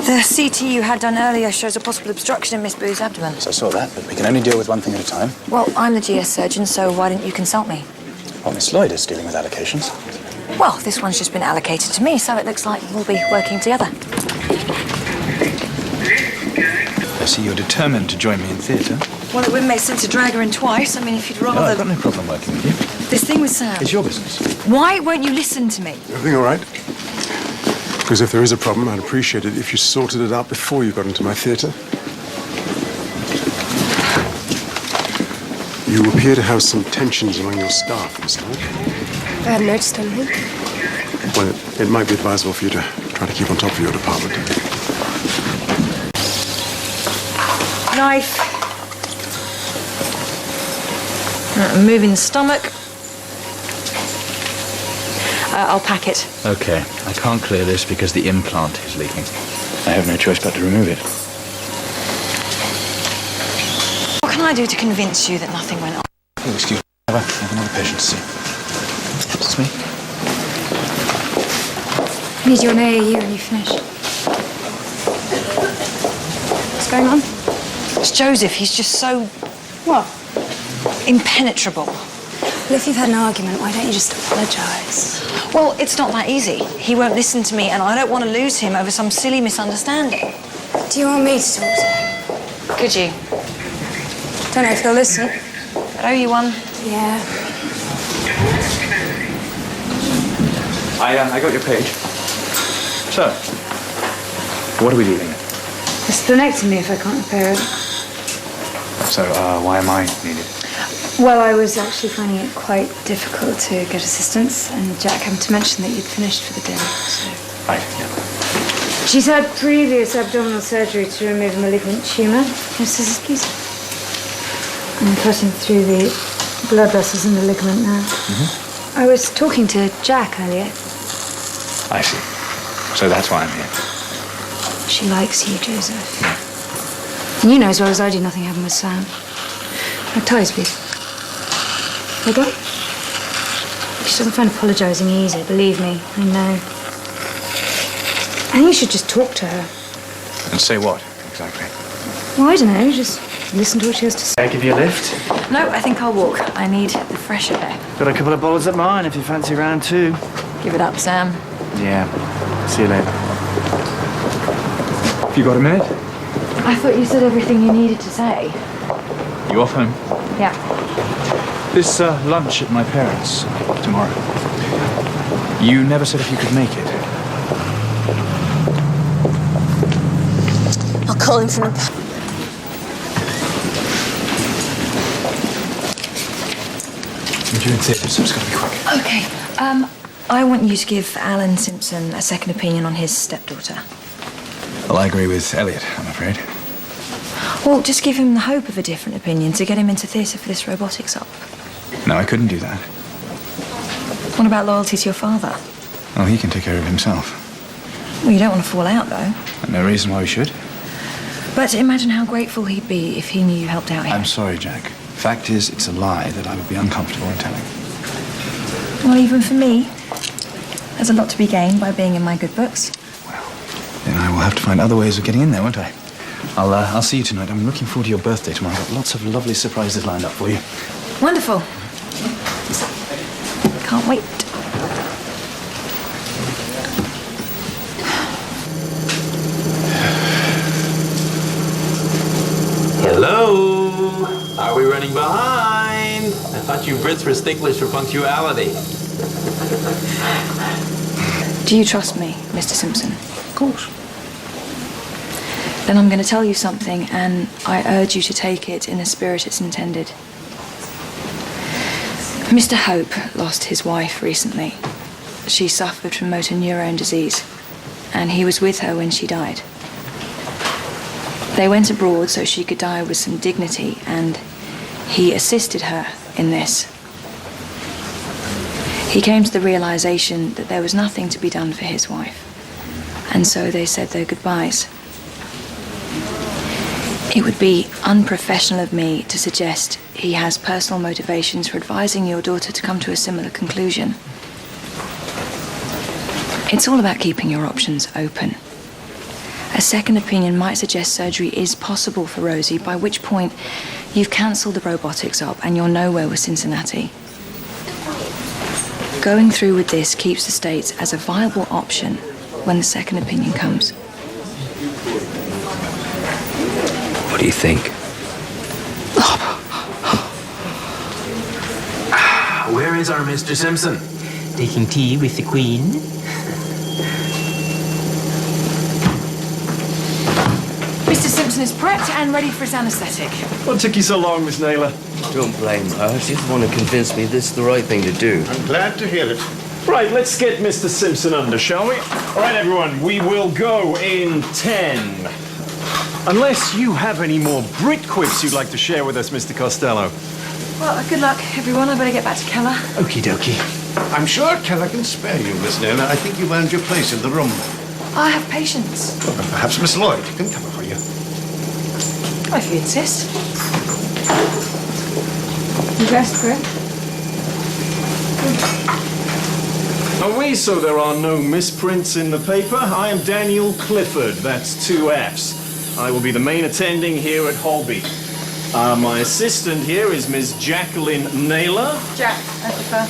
The CT you had done earlier shows a possible obstruction in Miss Booth's abdomen. So I saw that, but we can only deal with one thing at a time. Well, I'm the GS surgeon, so why didn't you consult me? Well, Miss Lloyd is dealing with allocations. Well, this one's just been allocated to me, so it looks like we'll be working together. I see you're determined to join me in theatre. Well, it wouldn't make sense to drag her in twice. I mean, if you'd rather... No, I've got no problem working with you. This thing with Sam... It's your business. Why won't you listen to me? Everything all right? Because if there is a problem, I'd appreciate it if you sorted it out before you got into my theatre. You appear to have some tensions among your staff, Miss Lloyd. I hadn't noticed anything. Well, it might be advisable for you to try to keep on top of your department. Knife. Moving the stomach. I'll pack it. Okay, I can't clear this because the implant is leaking. I have no choice but to remove it. What can I do to convince you that nothing went on? Oh, excuse me. I have another patient to see. Is this me? I need you on AAU when you finish. What's going on? It's Joseph. He's just so... What? Impenetrable. Well, if you've had an argument, why don't you just apologise? Well, it's not that easy. He won't listen to me, and I don't want to lose him over some silly misunderstanding. Do you want me to talk to him? Could you? Don't know if he'll listen. I owe you one. Yeah. I got your page. So, what are we dealing with? A splenectomy if I can't repair it. So, why am I needed? Well, I was actually finding it quite difficult to get assistance, and Jack happened to mention that you'd finished for the day, so... Right, yeah. She's had previous abdominal surgery to remove a malignant tumour. No scissors, please. I'm cutting through the blood vessels in the ligament now. Mm-hmm. I was talking to Jack earlier. I see. So that's why I'm here. She likes you, Joseph. And you know as well as I do nothing happened with Sam. No ties, please. There you go. She doesn't find apologising easy, believe me. I know. I think you should just talk to her. And say what, exactly? Well, I don't know. Just listen to what she has to say. Can I give you a lift? No, I think I'll walk. I need the fresh air. Got a couple of bottles at mine if you fancy round two. Give it up, Sam. Yeah. See you later. Have you got a minute? I thought you said everything you needed to say. You off home? Yeah. This lunch at my parents' tomorrow. You never said if you could make it. I'll call him from the... I'm doing theatre, so it's got to be quick. Okay. I want you to give Alan Simpson a second opinion on his stepdaughter. Well, I agree with Elliot, I'm afraid. Well, just give him the hope of a different opinion to get him into theatre for this robotics op. No, I couldn't do that. What about loyalty to your father? Well, he can take care of himself. Well, you don't want to fall out, though. No reason why we should. But imagine how grateful he'd be if he knew you helped out here. I'm sorry, Jack. Fact is, it's a lie that I would be uncomfortable in telling. Well, even for me, there's a lot to be gained by being in my good books. Well, then I will have to find other ways of getting in there, won't I? I'll see you tonight. I'm looking forward to your birthday tomorrow. I've got lots of lovely surprises lined up for you. Wonderful. Can't wait. Hello? Are we running behind? I thought you Brits were sticklers for punctuality. Do you trust me, Mr. Simpson? Of course. Then I'm going to tell you something, and I urge you to take it in the spirit it's intended. Mr. Hope lost his wife recently. She suffered from motor neurone disease, and he was with her when she died. They went abroad so she could die with some dignity, and he assisted her in this. He came to the realization that there was nothing to be done for his wife, and so they said their goodbyes. It would be unprofessional of me to suggest he has personal motivations for advising your daughter to come to a similar conclusion. It's all about keeping your options open. A second opinion might suggest surgery is possible for Rosie, by which point you've cancelled the robotics op and you're nowhere with Cincinnati. Going through with this keeps the States as a viable option when the second opinion comes. What do you think? Where is our Mr. Simpson? Taking tea with the Queen. Mr. Simpson is prepped and ready for his anaesthetic. What took you so long, Miss Naylor? Don't blame her. She just want to convince me this is the right thing to do. I'm glad to hear it. Right, let's get Mr. Simpson under, shall we? All right, everyone, we will go in 10. Unless you have any more Brit quips you'd like to share with us, Mr. Costello. Well, good luck, everyone. I better get back to Keller. Okie dokie. I'm sure Keller can spare you, Miss Naylor. I think you've earned your place in the room. I have patience. Well, perhaps Miss Lloyd can cover for you. If you insist. You dressed, Fred? Are we? So there are no misprints in the paper. I am Daniel Clifford. That's 2 Fs. I will be the main attending here at Holby. My assistant here is Miss Jacqueline Naylor. Jack, I prefer.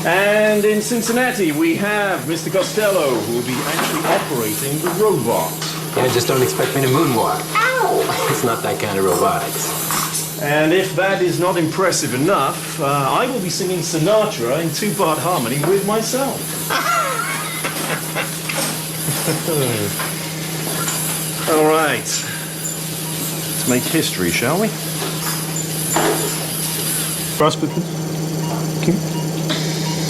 And in Cincinnati, we have Mr. Costello, who will be actually operating the robot. Yeah, just don't expect me to moonwalk. Ow! It's not that kind of robotics. And if that is not impressive enough, I will be singing Sinatra in 2-part harmony with myself. All right. Let's make history, shall we? Cross with me.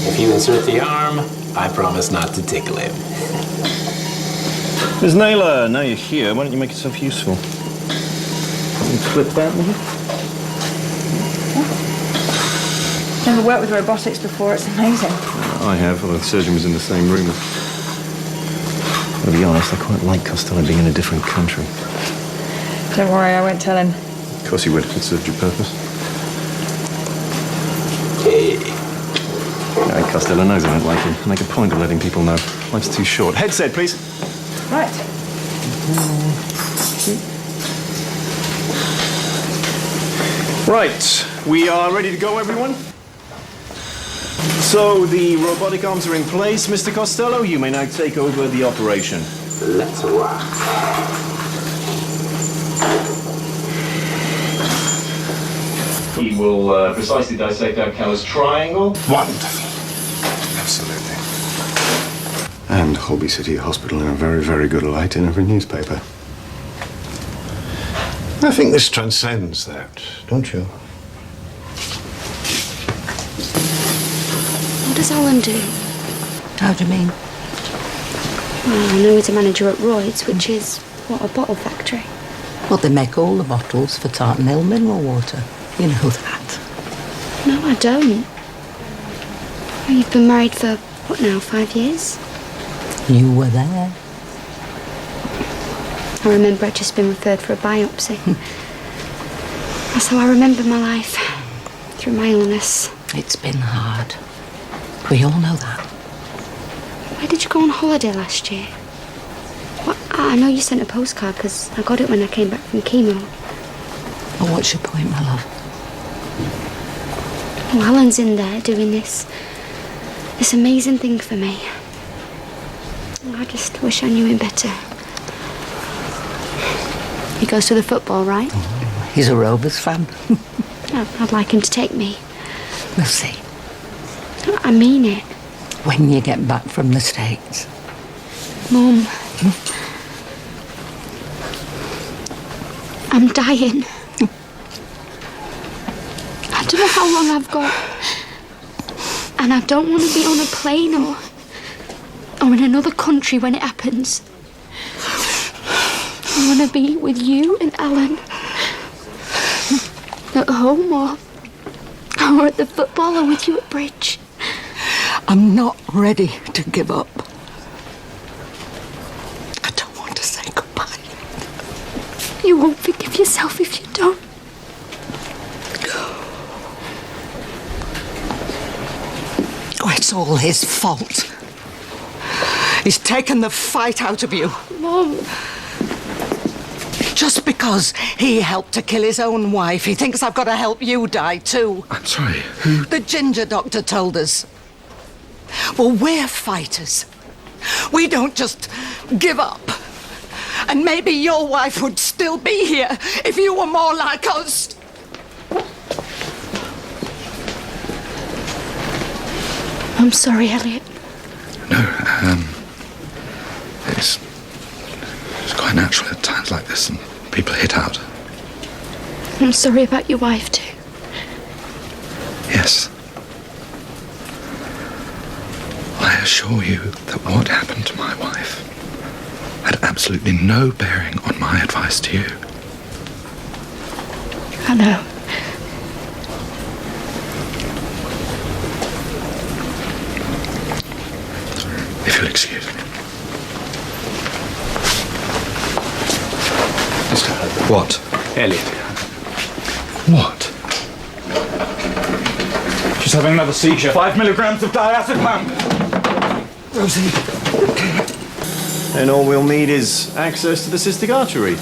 If you insert the arm, I promise not to tickle him. Ms. Naylor, now you're here, why don't you make yourself useful? Can you flip that, maybe? Never worked with robotics before. It's amazing. I have, although the surgeon was in the same room. To be honest, I quite like Costello being in a different country. Don't worry, I won't tell him. Of course you would, if it served your purpose. Hey. Yeah, Costello knows I don't like him. Make a point of letting people know. Life's too short. Headset, please. Right. Right, we are ready to go, everyone? So the robotic arms are in place. Mr. Costello, you may now take over the operation. Let's rock. He will precisely dissect out Keller's triangle. Wonderful. Absolutely. And Holby City Hospital in a very, very good light in every newspaper. I think this transcends that, don't you? What does Alan do? How do you mean? Well, I know he's a manager at Royd's, which is, what, a bottle factory. Well, they make all the bottles for Tartan Hill mineral water. You know that. No, I don't. Well, you've been married for, what now, 5 years? You were there. I remember I'd just been referred for a biopsy. That's how I remember my life, through my illness. It's been hard. We all know that. Where did you go on holiday last year? Well, I know you sent a postcard because I got it when I came back from chemo. Well, what's your point, my love? Well, Alan's in there doing this amazing thing for me. I just wish I knew him better. He goes to the football, right? He's a Rovers fan. I'd like him to take me. We'll see. I mean it. When you get back from the States. Mum. I'm dying. I don't know how long I've got. And I don't want to be on a plane or in another country when it happens. I want to be with you and Alan. At home or at the football or with you at bridge. I'm not ready to give up. I don't want to say goodbye. You won't forgive yourself if you don't. Oh, it's all his fault. He's taken the fight out of you. Mum. Just because he helped to kill his own wife, he thinks I've got to help you die too. I'm sorry, who? The ginger doctor told us. Well, we're fighters. We don't just give up. And maybe your wife would still be here if you were more like us. I'm sorry, Elliot. No, it's quite natural at times like this, and people hit out. I'm sorry about your wife, too. Yes. I assure you that what happened to my wife had absolutely no bearing on my advice to you. I know. If you'll excuse me. Mr. Holby. What? Elliot. What? She's having another seizure. 5 milligrams of diazepam. Rosie. And all we'll need is access to the cystic artery.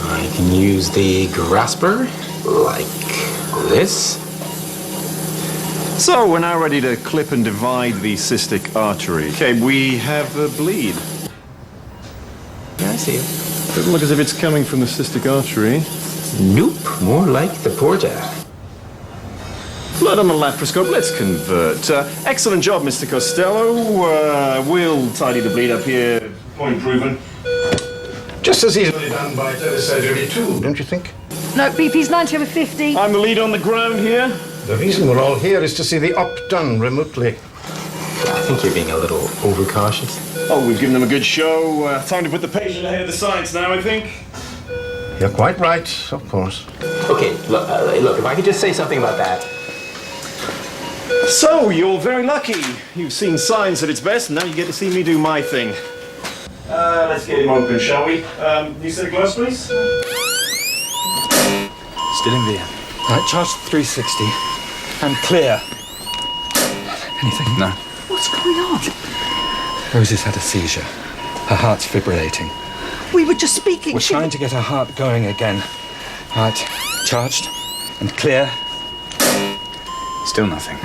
I can use the grasper, like this. So we're now ready to clip and divide the cystic artery. Okay, we have a bleed. Yeah, I see it. Doesn't look as if it's coming from the cystic artery. Nope, more like the porta. Blood on the laparoscope. Let's convert. Excellent job, Mr. Costello. We'll tidy the bleed up here. Point proven. Just as easily done by telesurgery too, don't you think? No, BP's 90/50. I'm the lead on the ground here. The reason we're all here is to see the op done remotely. I think you're being a little overcautious. Oh, we've given them a good show. Time to put the patient ahead of the science now, I think. You're quite right, of course. Okay, look, if I could just say something about that. So, you're very lucky. You've seen science at its best, and now you get to see me do my thing. Let's get him open, shall we? You set a glass, please? Still in VN. Right, charge 360. And clear. Anything? No. What's going on? Rosie's had a seizure. Her heart's fibrillating. We were just speaking. We're trying to get her heart going again. Right, charged and clear. Still nothing.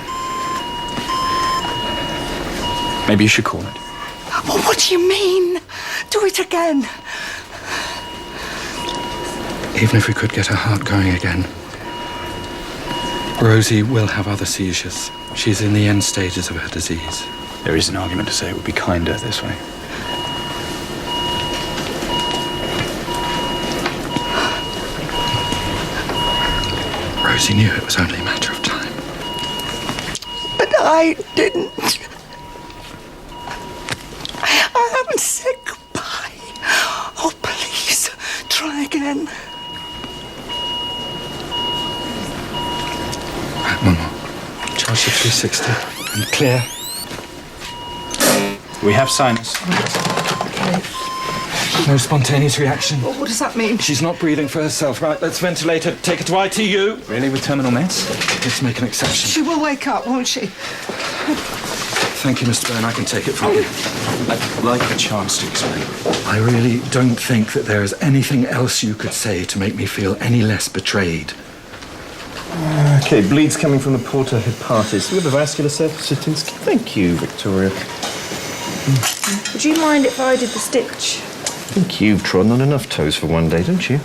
Maybe you should call it. Well, what do you mean? Do it again. Even if we could get her heart going again, Rosie will have other seizures. She's in the end stages of her disease. There is an argument to say it would be kinder this way. Rosie knew it was only a matter of time. But I didn't. I haven't said goodbye. Oh, please, try again. Right, one more. Charge to 360 and clear. We have sinus. No spontaneous reaction. Well, what does that mean? She's not breathing for herself. Right, let's ventilate her. Take her to ITU. Really, with terminal meds? Let's make an exception. She will wake up, won't she? Thank you, Mr. Byrne. I can take it from you. I'd like a chance to explain. I really don't think that there is anything else you could say to make me feel any less betrayed. Okay, bleed's coming from the porta hepatis. We have a vascular sepsis. Thank you, Victoria. Would you mind if I did the stitch? I think you've trodden on enough toes for one day, don't you?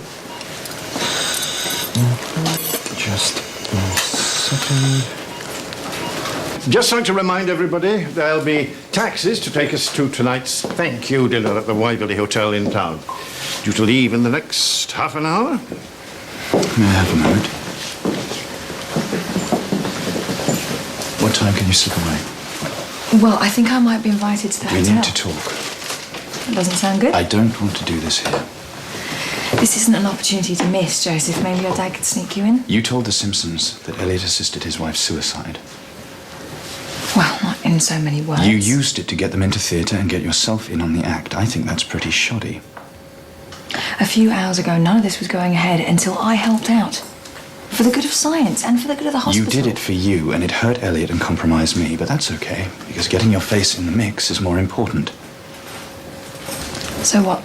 Just a second. Just like to remind everybody, there'll be taxis to take us to tonight's thank you dinner at the Waverley Hotel in town. Due to leave in the next half an hour. May I have a moment? What time can you slip away? Well, I think I might be invited to the We hotel. need to talk. Doesn't sound good. I don't want to do this here. This isn't an opportunity to miss, Joseph. Maybe your dad could sneak you in. You told the Simpsons that Elliot assisted his wife's suicide. Well, not in so many words. You used it to get them into theatre and get yourself in on the act. I think that's pretty shoddy. A few hours ago, none of this was going ahead until I helped out. For the good of science and for the good of the hospital. You did it for you, and it hurt Elliot and compromised me, but that's okay, because getting your face in the mix is more important. So what?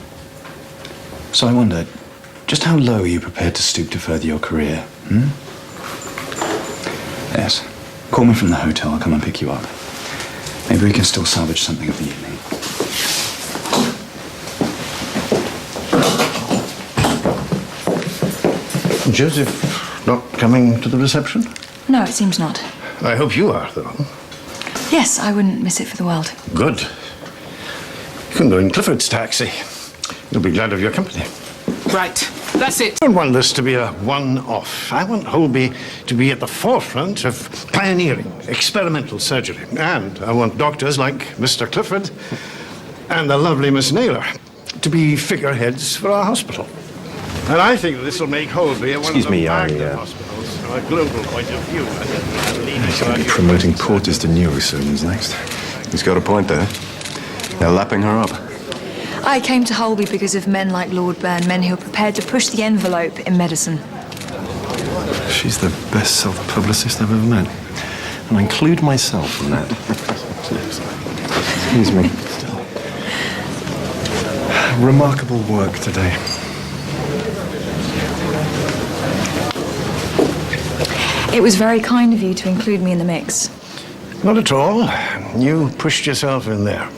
So I wondered, Just how low are you prepared to stoop to further your career? Hmm? Yes. Call me from the hotel. I'll come and pick you up. Maybe we can still salvage something of the evening. Joseph not coming to the reception? No, it seems not. I hope you are, though. Yes, I wouldn't miss it for the world. Good. You can go in Clifford's taxi. You'll be glad of your company. Right, that's it. I don't want this to be a one-off. I want Holby to be at the forefront of pioneering experimental surgery. And I want doctors like Mr. Clifford and the lovely Miss Naylor to be figureheads for our hospital. And I think this will make Holby one of the magnet hospitals from a global point of view. He's going to be promoting porters to neurosurgeons next. He's got a point there. They're lapping her up. I came to Holby because of men like Lord Burn, men who are prepared to push the envelope in medicine. She's the best self-publicist I've ever met. And I include myself in that. Excuse me. Remarkable work today. It was very kind of you to include me in the mix. Not at all. You pushed yourself in there.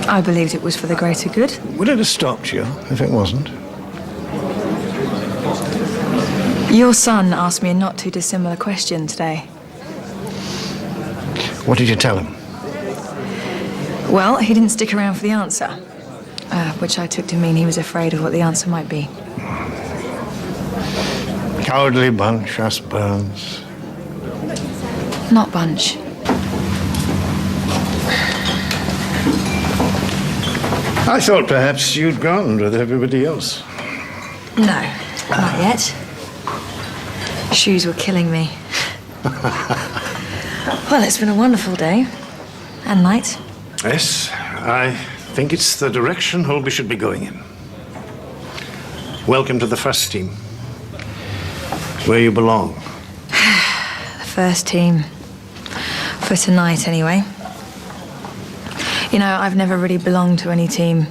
I believed it was for the greater good. Would it have stopped you if it wasn't? Your son asked me a not too dissimilar question today. What did you tell him? Well, he didn't stick around for the answer, which I took to mean he was afraid of what the answer might be. Cowardly bunch, us Burns. Not bunch. I thought perhaps you'd gone with everybody else. No, not yet. Shoes were killing me. Well, it's been a wonderful day. And night. Yes, I think it's the direction Holby should be going in. Welcome to the first team. Where you belong. The first team. For tonight, anyway. You know, I've never really belonged to any team.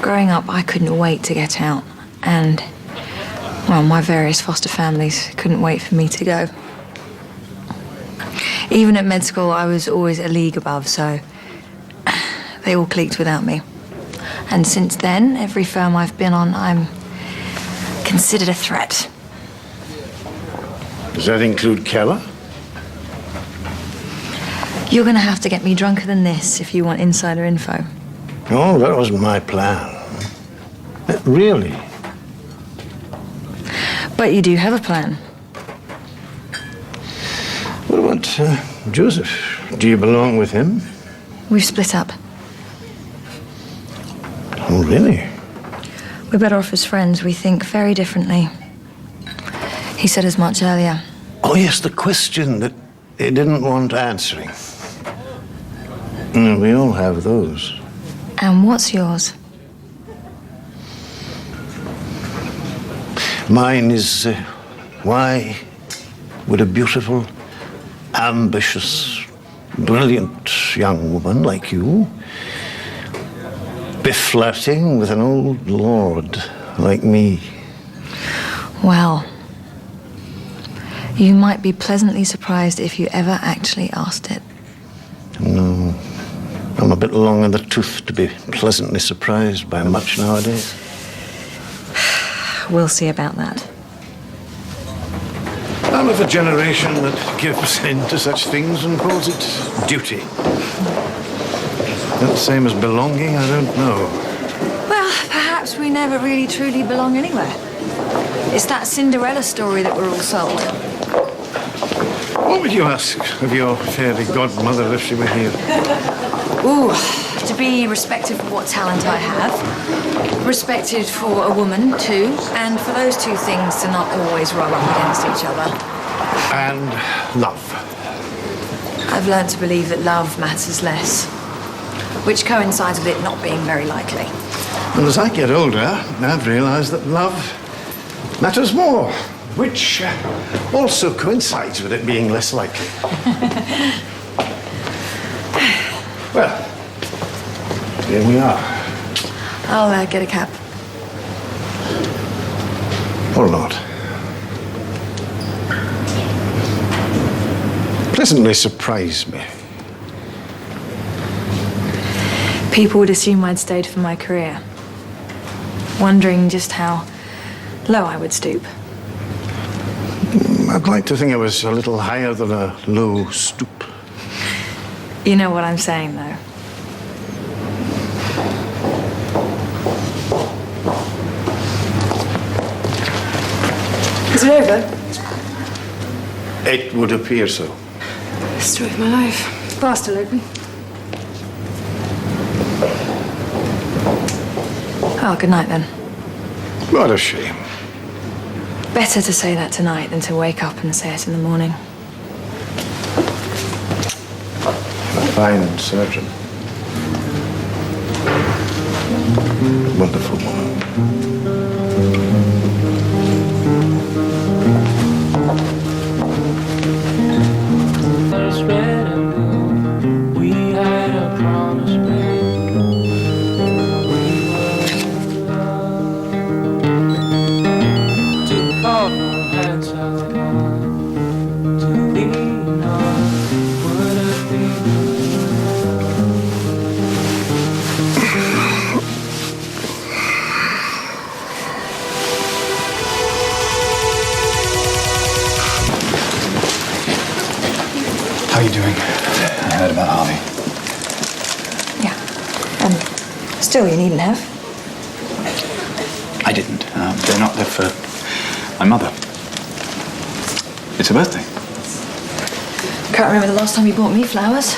Growing up, I couldn't wait to get out. And, well, my various foster families couldn't wait for me to go. Even at med school, I was always a league above, so they all clicked without me. And since then, every firm I've been on, I'm considered a threat. Does that include Keller? You're going to have to get me drunker than this if you want insider info. No, that wasn't my plan. Really? But you do have a plan. What about Joseph? Do you belong with him? We've split up. Oh, really? We're better off as friends. We think very differently. He said as much earlier. Oh, yes, the question that he didn't want answering. We all have those. And what's yours? Mine is, why would a beautiful, ambitious, brilliant young woman like you be flirting with an old lord like me? Well, you might be pleasantly surprised if you ever actually asked it. No. I'm a bit long in the tooth to be pleasantly surprised by much nowadays. We'll see about that. I'm of a generation that gives in to such things and calls it duty. Not the same as belonging, I don't know. Well, perhaps we never really truly belong anywhere. It's that Cinderella story that we're all sold. What would you ask of your fairy godmother if she were here? Ooh, to be respected for what talent I have, respected for a woman, too, and for those two things to not always rub up against each other. And love. I've learned to believe that love matters less, which coincides with it not being very likely. And as I get older, I've realized that love matters more, which also coincides with it being less likely. Well, here we are. I'll get a cab. Or not. Pleasantly surprised me. People would assume I'd stayed for my career, wondering just how low I would stoop. I'd like to think it was a little higher than a low stoop. You know what I'm saying, though. Is it over? It would appear so. Story of my life. Bar still open? Oh, good night then. What a shame. Better to say that tonight than to wake up and say it in the morning. A fine surgeon. Wonderful woman. We had a promise made. To call hands out to lean on. Would it be How are you doing? I heard about Harvey. Yeah. Still, you needn't have. I didn't. They're for my mother. It's her birthday. Can't remember the last time you bought me flowers.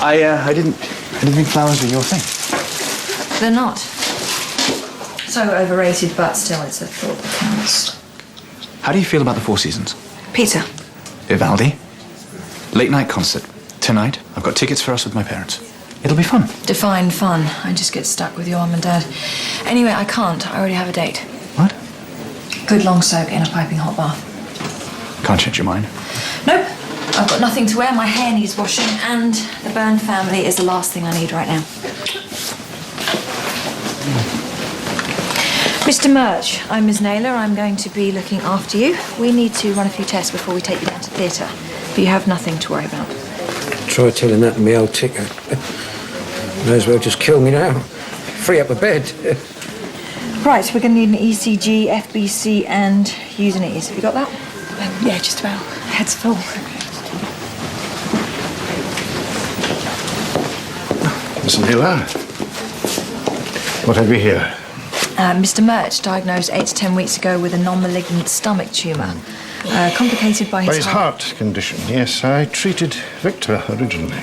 I didn't think flowers were your thing. They're not. So overrated, but still, it's a thought that counts. How do you feel about the Four Seasons? Peter. Vivaldi. Late night concert. Tonight. I've got tickets for us with my parents. It'll be fun. Define fun. I just get stuck with your mum and dad. Anyway, I can't. I already have a date. What? Good long soak in a piping hot bath. Can't change your mind. Nope. I've got nothing to wear. My hair needs washing, and the Byrne family is the last thing I need right now. Mr. Murch, I'm Ms. Naylor. I'm going to be looking after you. We need to run a few tests before we take you down to theatre. But you have nothing to worry about. Try telling that to me old ticker. May as well just kill me now. Free up a bed. Right, we're going to need an ECG, FBC, and using it. Have you got that? Yeah, just about. Head's full. Miss Naylor, what have we here? Mr. Murch diagnosed 8 to 10 weeks ago with a non-malignant stomach tumour, complicated by his heart condition. Yes, I treated Victor originally.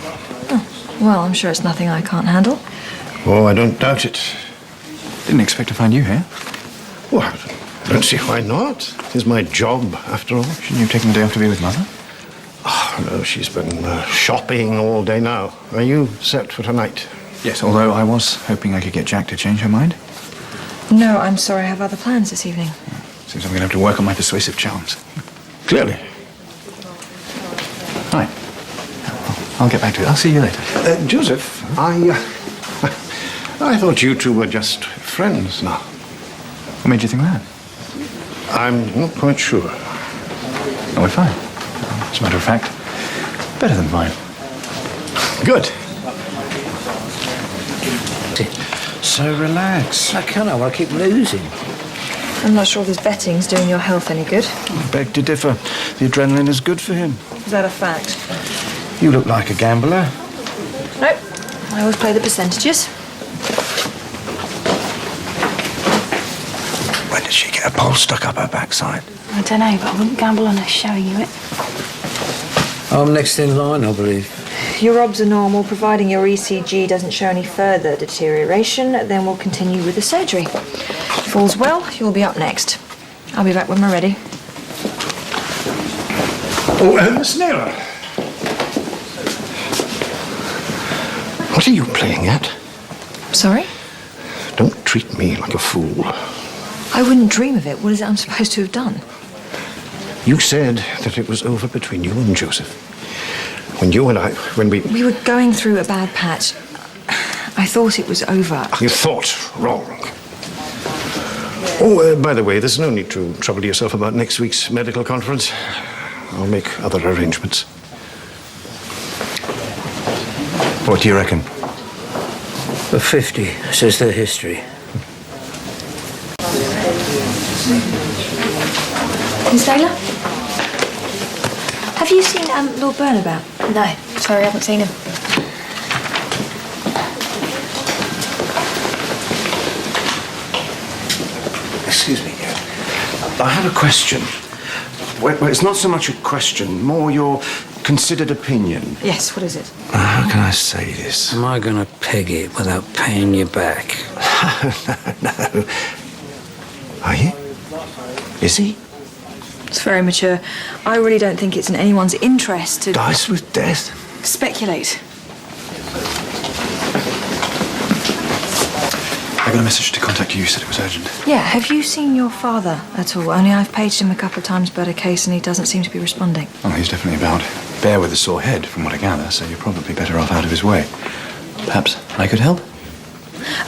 Oh, well, I'm sure it's nothing I can't handle. Oh, I don't doubt it. Didn't expect to find you here. Well, I don't see why not. It's my job, after all. Shouldn't you have taken the day off to be with Mother? Oh, no, she's been shopping all day now. Are you set for tonight? Yes, although I was hoping I could get Jack to change her mind. No, I'm sorry. I have other plans this evening. Seems I'm going to have to work on my persuasive charms. Clearly. Right. I'll get back to it. I'll see you later. Joseph, I thought you two were just friends now. What made you think that? I'm not quite sure. Oh, we're fine. As a matter of fact, better than fine. Good. So relax. I can't. I keep losing. I'm not sure this betting's doing your health any good. I beg to differ. The adrenaline is good for him. Is that a fact? You look like a gambler. Nope. I always play the percentages. When did she get a pole stuck up her backside? I don't know, but I wouldn't gamble on her showing you it. I'm next in line, I believe. Your obs are normal, providing your ECG doesn't show any further deterioration, then we'll continue with the surgery. If all's well, you'll be up next. I'll be back when we're ready. Oh, Miss Naylor. What are you playing at? Sorry? Don't treat me like a fool. I wouldn't dream of it. What is it I'm supposed to have done? You said that it was over between you and Joseph. When we were going through a bad patch. I thought it was over. You thought wrong. Oh, by the way, there's no need to trouble yourself about next week's medical conference. I'll make other arrangements. What do you reckon? The 50 says their history. Miss Taylor? Have you seen Lord Burnabout? No, sorry, I haven't seen him. Excuse me. I have a question. Well, it's not so much a question, more your considered opinion. Yes, what is it? How can I say this? Am I going to peg it without paying you back? No. Are you? Is he? It's very mature. I really don't think it's in anyone's interest to... Dice with death? Speculate. I got a message to contact you. You said it was urgent. Yeah, have you seen your father at all? Only I've paged him a couple of times about a case and he doesn't seem to be responding. Oh, he's definitely about. Bear with a sore head, from what I gather, so you're probably better off out of his way. Perhaps I could help?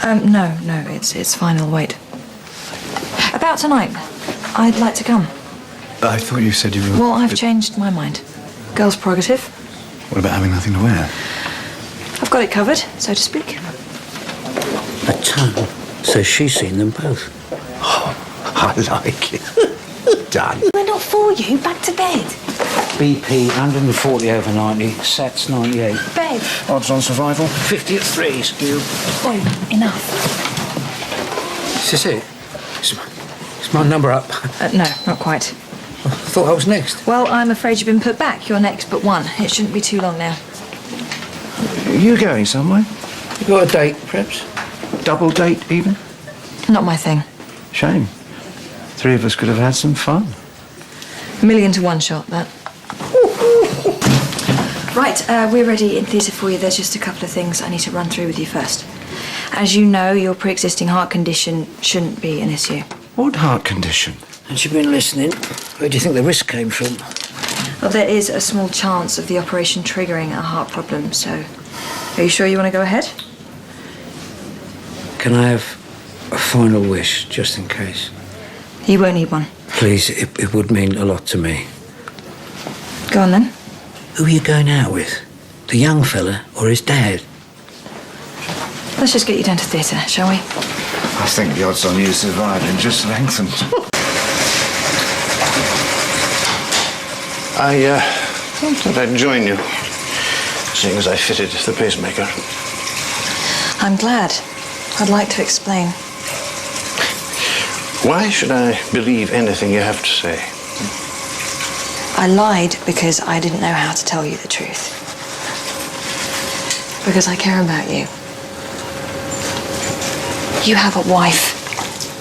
No, it's fine, I'll wait. About tonight, I'd like to come. I thought you said you were... Well, I've changed my mind. Girl's prerogative. What about having nothing to wear? I've got it covered, so to speak. A tone says she's seen them both. Oh, I like it. Done. We're not for you. Back to bed. BP 140 over 90, Sats 98. Bed. Odds on survival 50 at 3s. Boy, enough. Is this it? Is my number up? No, not quite. I thought I was next. Well, I'm afraid you've been put back. You're next but one. It shouldn't be too long now. Are you going somewhere? You got a date, perhaps? Double date, even? Not my thing. Shame. 3 of us could have had some fun. 1,000,000 to 1 shot, that. Right, we're ready in theatre for you. There's just a couple of things I need to run through with you first. As you know, your pre-existing heart condition shouldn't be an issue. What heart condition? Had you been listening? Where do you think the risk came from? Well, there is a small chance of the operation triggering a heart problem, so... Are you sure you want to go ahead? Can I have a final wish, just in case? You won't need one. Please, it would mean a lot to me. Go on, then. Who are you going out with? The young fella or his dad? Let's just get you down to theatre, shall we? I think the odds on you surviving just lengthened. I thought I'd join you, seeing as I fitted the pacemaker. I'm glad. I'd like to explain. Why should I believe anything you have to say? I lied because I didn't know how to tell you the truth. Because I care about you. You have a wife.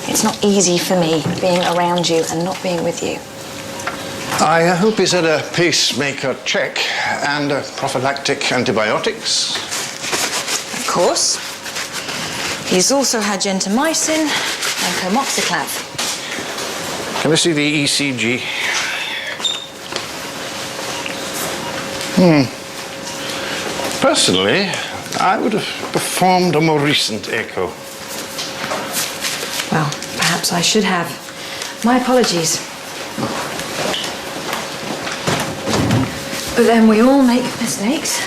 It's not easy for me being around you and not being with you. I hope he's had a pacemaker check and prophylactic antibiotics. Of course. He's also had gentamicin and comoxiclav. Can I see the ECG? Personally, I would have performed a more recent echo. Well, perhaps I should have. My apologies. But then we all make mistakes.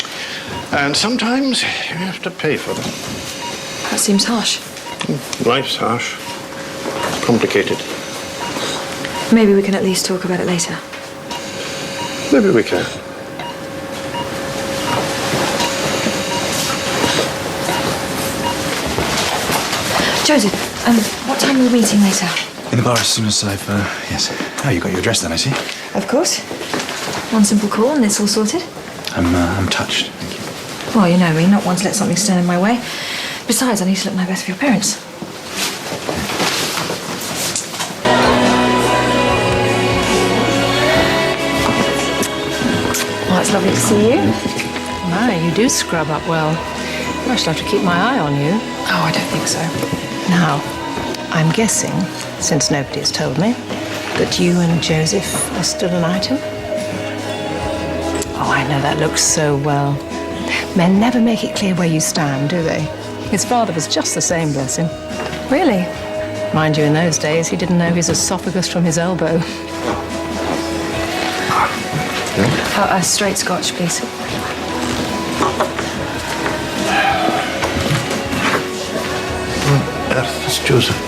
And sometimes you have to pay for them. That seems harsh. Life's harsh. Complicated. Maybe we can at least talk about it later. Maybe we can. Joseph, what time are we meeting later? In the bar as soon as I've, yes. Oh, you got your address then, I see. Of course. One simple call and it's all sorted. I'm touched, thank you. Well, you know me, not one to let something stand in my way. Besides, I need to look my best for your parents. Well, it's lovely to see you. My, you do scrub up well. I shall have to keep my eye on you. Oh, I don't think so. Now, I'm guessing, since nobody has told me, that you and Joseph are still an item? Oh, I know that looks so well. Men never make it clear where you stand, do they? His father was just the same, bless him. Really? Mind you, in those days, he didn't know his esophagus from his elbow. A straight scotch, please. What on earth is Joseph?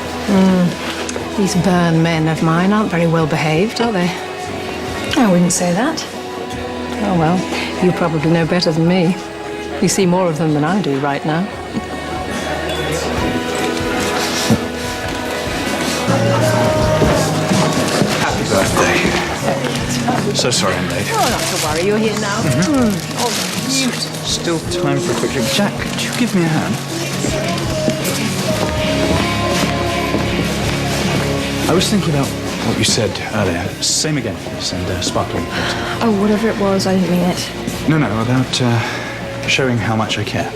These Burn men of mine aren't very well behaved, are they? I wouldn't say that. Oh, well, you probably know better than me. You see more of them than I do right now. Happy birthday. So sorry I'm late. Oh, not to worry, you're here now. Oh, beautiful. Still time for a quick drink. Jack, could you give me a hand? I was thinking about what you said earlier. Same again, please, and sparkling. Oh, whatever it was, I didn't mean it. No, about showing how much I care.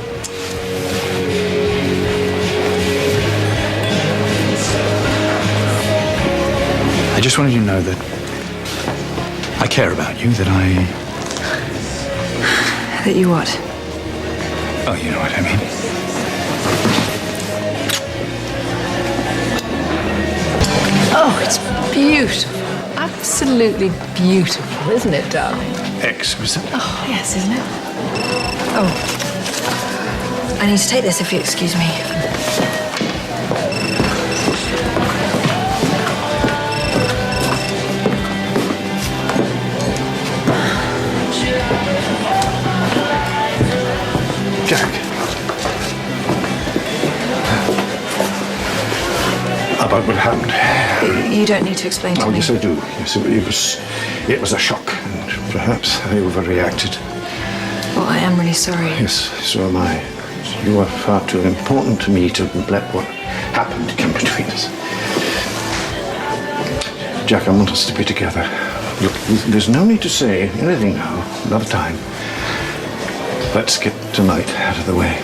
I just wanted you to know that I care about you, that I... That you what? Oh, you know what I mean. Oh, it's beautiful. Absolutely beautiful, isn't it, darling? Exquisite. Oh, yes, isn't it? Oh. I need to take this if you excuse me. Jack. About what happened. You don't need to explain to Oh, me. yes, I do. Yes, it was a shock, and perhaps I overreacted. Well, I am really sorry. Yes, so am I. You are far too important to me to let what happened come between us. Jack, I want us to be together. Look, there's no need to say anything now. Another time. Let's get tonight out of the way.